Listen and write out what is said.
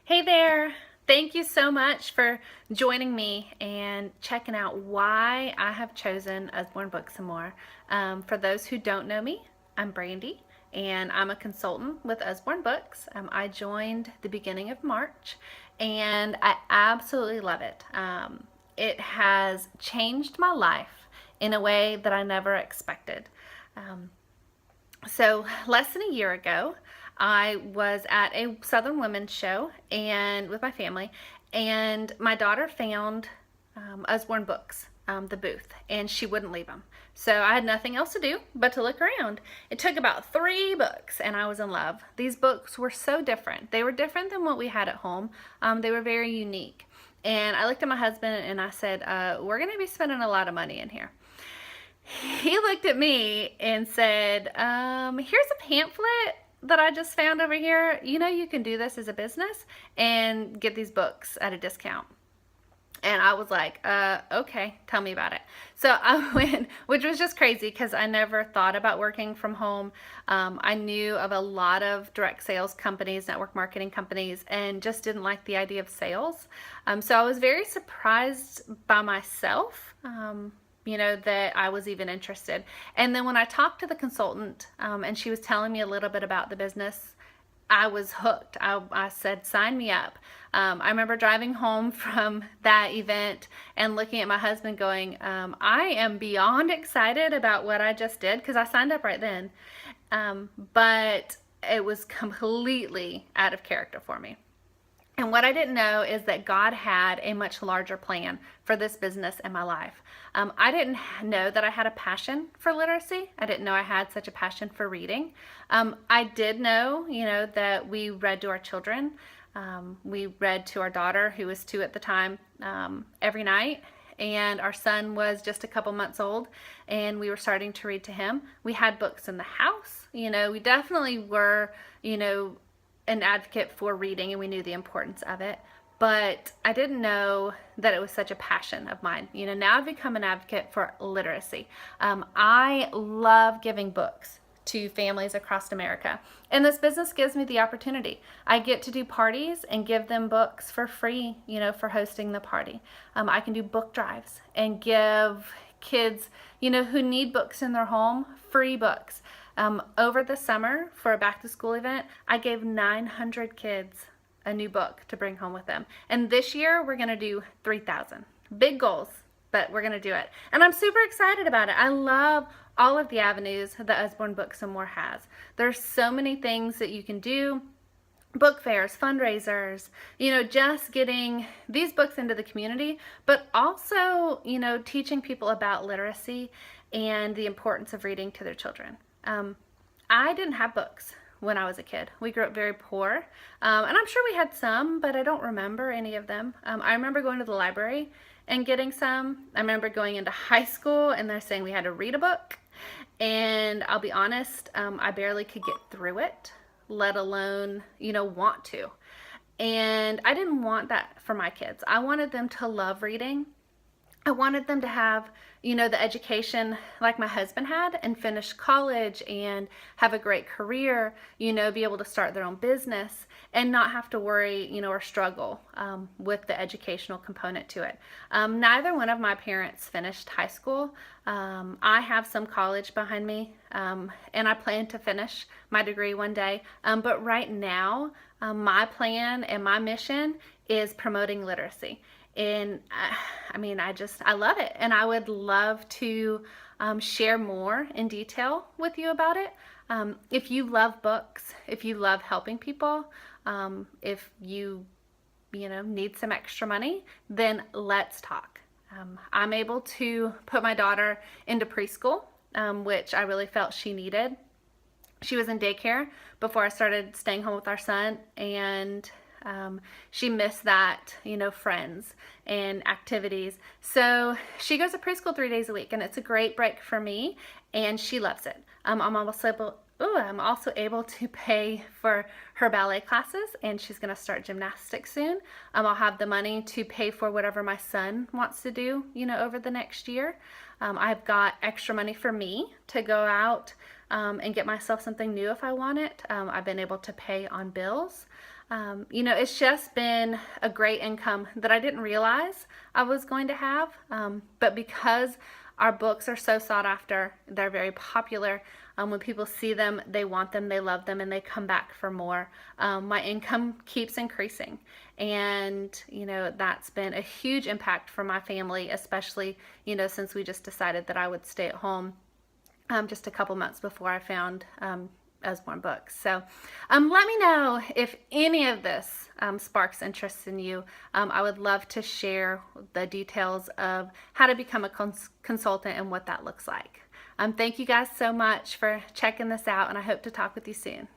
Hey there! Thank you so much for joining me and checking out why I have chosen Usborne Books and More. For those who don't know me, I'm Brandy and I'm a consultant with Usborne Books. I joined the beginning of March and I absolutely love it. It has changed my life in a way that I never expected. Um, so less than a year ago, I was at a Southern Women's show and with my family, and my daughter found Usborne Books, the booth, and she wouldn't leave them. So I had nothing else to do but to look around. It took about 3 books, and I was in love. These books were so different. They were different than what we had at home. They were very unique. And I looked at my husband and I said, we're going to be spending a lot of money in here. He looked at me and said, here's a pamphlet that I just found over here. You know, you can do this as a business and get these books at a discount. And I was like, okay, tell me about it. So I went, which was just crazy because I never thought about working from home. I knew of a lot of direct sales companies, network marketing companies, and just didn't like the idea of sales. So I was very surprised by myself. That I was even interested. And then when I talked to the consultant and she was telling me a little bit about the business, I was hooked. I said, sign me up. I remember driving home from that event and looking at my husband going, I am beyond excited about what I just did because I signed up right then. But it was completely out of character for me. And what I didn't know is that God had a much larger plan for this business in my life. I didn't know that I had a passion for literacy. I didn't know I had such a passion for reading. I did know, that we read to our children. We read to our daughter, who was 2 at the time, every night. And our son was just a couple months old, and we were starting to read to him. We had books in the house. We definitely were, an advocate for reading, and we knew the importance of it, but I didn't know that it was such a passion of mine. Now I've become an advocate for literacy. I love giving books to families across America, and this business gives me the opportunity. I get to do parties and give them books for free, for hosting the party. I can do book drives and give kids, who need books in their home, free books. Over the summer for a back to school event, I gave 900 kids a new book to bring home with them. And this year we're going to do 3,000. Big goals, but we're going to do it. And I'm super excited about it. I love all of the avenues that Usborne Books and More has. There's so many things that you can do. Book fairs, fundraisers, just getting these books into the community, but also, teaching people about literacy and the importance of reading to their children. I didn't have books when I was a kid. We grew up very poor, and I'm sure we had some, but I don't remember any of them. I remember going to the library and getting some. I remember going into high school and they're saying we had to read a book, and I'll be honest, I barely could get through it, let alone, want to. And I didn't want that for my kids. I wanted them to love reading. I wanted them to have, the education like my husband had and finish college and have a great career, be able to start their own business and not have to worry, or struggle with the educational component to it. Neither one of my parents finished high school. I have some college behind me, and I plan to finish my degree one day. But right now, my plan and my mission is promoting literacy. And I love it. And I would love to share more in detail with you about it. If you love books, if you love helping people, if you, need some extra money, then let's talk. I'm able to put my daughter into preschool, which I really felt she needed. She was in daycare before I started staying home with our son, and she missed that, friends and activities. So she goes to preschool 3 days a week, and it's a great break for me, and she loves it. I'm also able to pay for her ballet classes, and she's going to start gymnastics soon. I'll have the money to pay for whatever my son wants to do, over the next year. I've got extra money for me to go out and get myself something new if I want it. I've been able to pay on bills. It's just been a great income that I didn't realize I was going to have. But because our books are so sought after, they're very popular. When people see them, they want them, they love them, and they come back for more. My income keeps increasing. And, that's been a huge impact for my family, especially, since we just decided that I would stay at home just a couple months before I found Usborne Books. So let me know if any of this sparks interest in you. I would love to share the details of how to become a consultant and what that looks like. Thank you guys so much for checking this out, and I hope to talk with you soon.